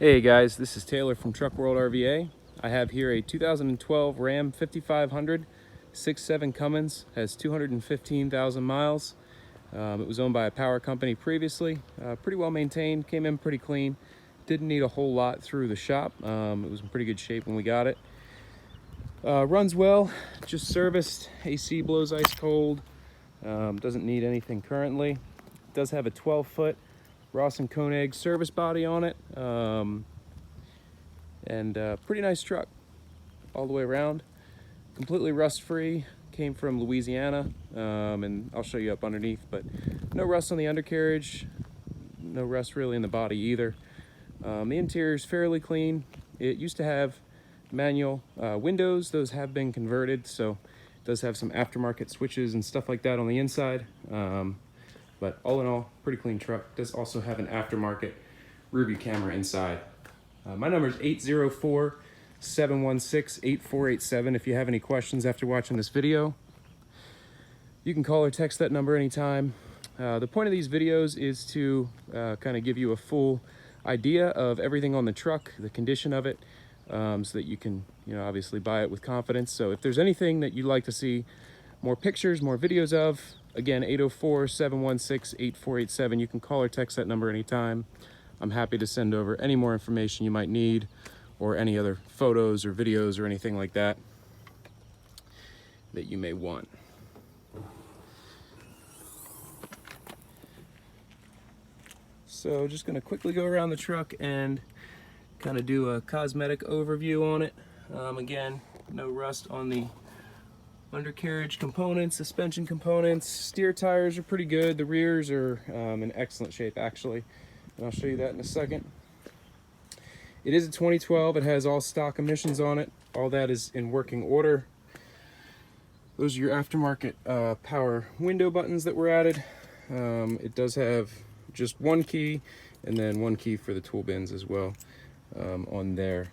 Hey guys, this is Taylor from Truck World RVA. I have here a 2012 Ram 5500 6.7 Cummins, has 215,000 miles. It was owned by a power company previously. Pretty well maintained, came in pretty clean. Didn't need a whole lot through the shop. It was in pretty good shape when we got it. Runs well, just serviced. AC blows ice cold. Doesn't need anything currently. Does have a 12-foot Ross & Koenig service body on it, and pretty nice truck all the way around. Completely rust free, came from Louisiana, and I'll show you up underneath, but no rust on the undercarriage, no rust really in the body either. The interior is fairly clean. It used to have manual windows. Those have been converted, so it does have some aftermarket switches and stuff like that on the inside. But all in all, pretty clean truck. Does also have an aftermarket rear view camera inside. My number is 804-716-8487 if you have any questions after watching this video. You can call or text that number anytime. The point of these videos is to kind of give you a full idea of everything on the truck, the condition of it, so that you can, obviously buy it with confidence. So if there's anything that you'd like to see more pictures, more videos of, again, 804-716-8487. You can call or text that number anytime. I'm happy to send over any more information you might need, or any other photos or videos or anything like that that you may want. So just going to quickly go around the truck and kind of do a cosmetic overview on it. Again, no rust on the undercarriage components, suspension components. Steer tires are pretty good. The rears are in excellent shape, actually, and I'll show you that in a second. It is a 2012. It has all stock emissions on it. All that is in working order. Those are your aftermarket power window buttons that were added. It does have just one key, and then one key for the tool bins as well on there.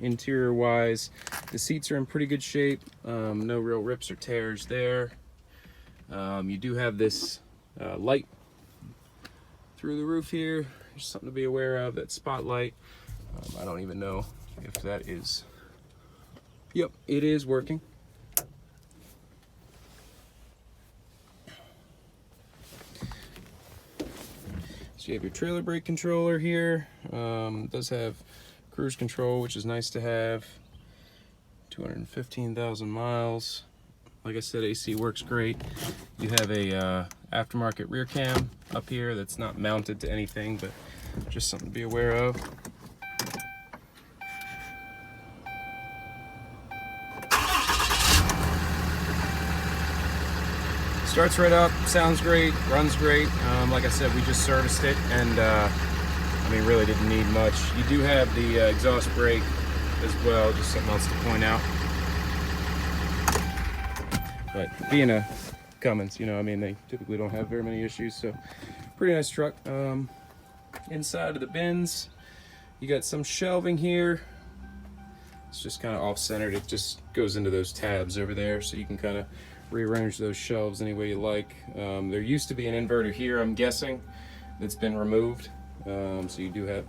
Interior wise, the seats are in pretty good shape. No real rips or tears there. You do have this light through the roof here. There's something to be aware of, that spotlight. I don't even know if that is, yep, it is working. So you have your trailer brake controller here. It does have cruise control, which is nice to have. 215,000 miles. Like I said, AC works great. You have a aftermarket rear cam up here that's not mounted to anything, but just something to be aware of. Starts right up, sounds great, runs great. Like I said, we just serviced it, and really didn't need much. You do have the exhaust brake as well, just something else to point out. But being a Cummins, they typically don't have very many issues, so pretty nice truck. Inside of the bins, you got some shelving here. It's just kind of off-centered. It just goes into those tabs over there, so you can kind of rearrange those shelves any way you like. There used to be an inverter here, I'm guessing, that's been removed. So you do have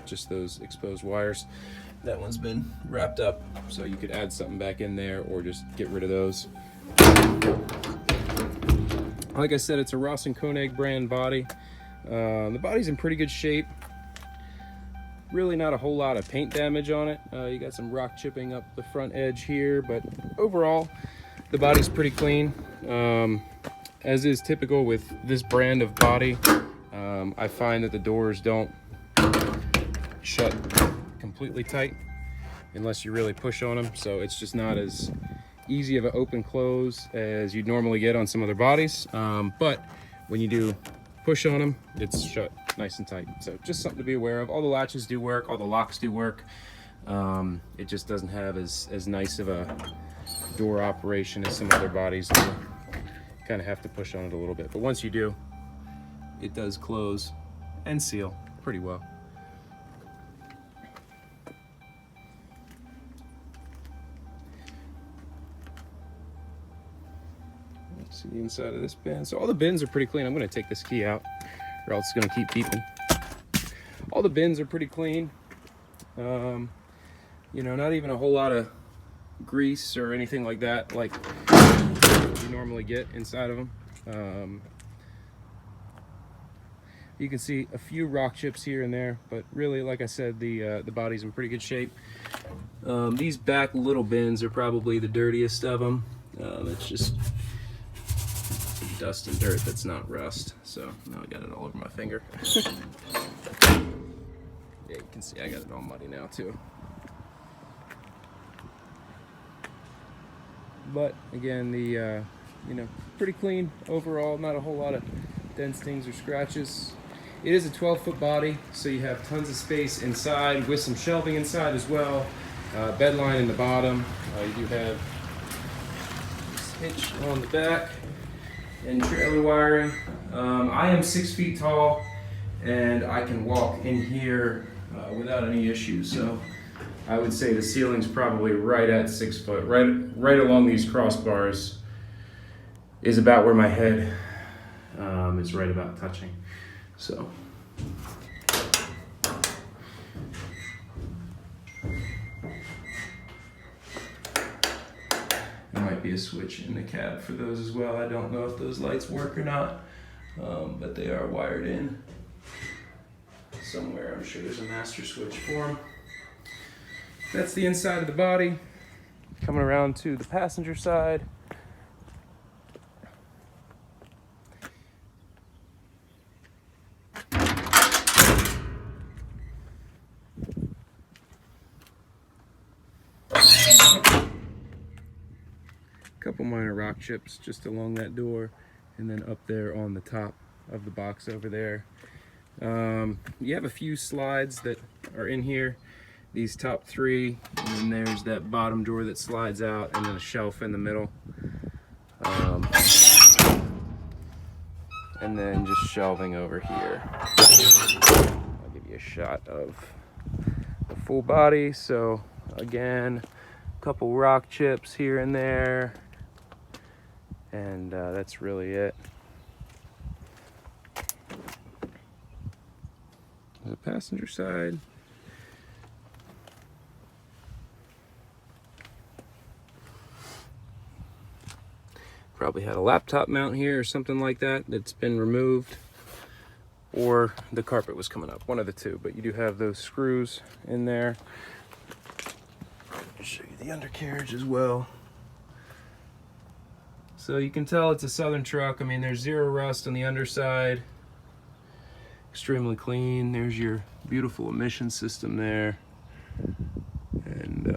just those exposed wires. That one's been wrapped up, so you could add something back in there or just get rid of those. Like I said, it's a Ross & Koenig brand body. The body's in pretty good shape. Really not a whole lot of paint damage on it. You got some rock chipping up the front edge here, but overall the body's pretty clean. As is typical with this brand of body, I find that the doors don't shut completely tight unless you really push on them, so it's just not as easy of an open close as you'd normally get on some other bodies, but when you do push on them, it's shut nice and tight. So just something to be aware of. All the latches do work, all the locks do work. It just doesn't have as nice of a door operation as some other bodies do. Kind of have to push on it a little bit, but once you do, it does close and seal pretty well. Let's see the inside of this bin. So all the bins are pretty clean. I'm going to take this key out, or else it's going to keep beeping. All the bins are pretty clean. You know, not even a whole lot of grease or anything like that, like you normally get inside of them. You can see a few rock chips here and there, but really, like I said, the body's in pretty good shape. These back little bins are probably the dirtiest of them. It's just dust and dirt that's not rust. So now I got it all over my finger. Yeah, you can see I got it all muddy now too. But again, the you know, pretty clean overall. Not a whole lot of dent stings or scratches. It is a 12-foot body, so you have tons of space inside with some shelving inside as well. Bed line in the bottom. You do have this hitch on the back and trailer wiring. I am 6 feet tall, and I can walk in here without any issues. So I would say the ceiling's probably right at 6 foot. Right along these crossbars is about where my head is right about touching. So there might be a switch in the cab for those as well. I don't know if those lights work or not, but they are wired in somewhere. I'm sure there's a master switch for them. That's the inside of the body. Coming around to the passenger side. Couple minor rock chips just along that door, and then up there on the top of the box over there. You have a few slides that are in here, these top three, and then there's that bottom drawer that slides out, and then a shelf in the middle, and then just shelving over here. I'll give you a shot of the full body. So again, a couple rock chips here and there, and that's really it. The passenger side. Probably had a laptop mount here or something like that that's been removed, or the carpet was coming up, one of the two. But you do have those screws in there. I'll show you the undercarriage as well. So you can tell it's a Southern truck. I mean, there's zero rust on the underside. Extremely clean. There's your beautiful emission system there. And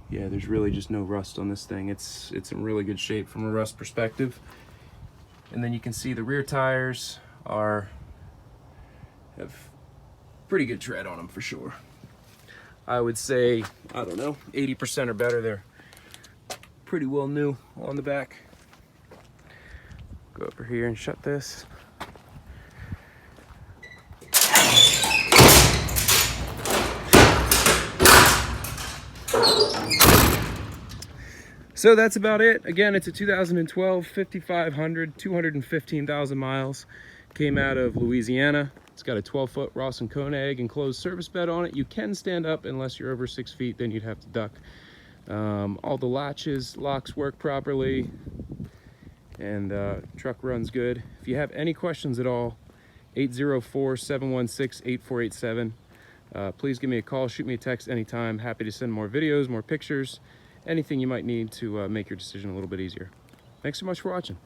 yeah, there's really just no rust on this thing. It's in really good shape from a rust perspective. And then you can see the rear tires have pretty good tread on them for sure. I would say, I don't know, 80% or better. They're pretty well new on the back. Go over here and shut this. So that's about it. Again, it's a 2012 5500, 215,000 miles. Came out of Louisiana. It's got a 12-foot Ross & Koenig enclosed service bed on it. You can stand up unless you're over 6 feet, then you'd have to duck. All the locks work properly, and truck runs good. If you have any questions at all, 804-716-8487. Please give me a call, shoot me a text anytime. Happy to send more videos, more pictures, anything you might need to make your decision a little bit easier. Thanks so much for watching.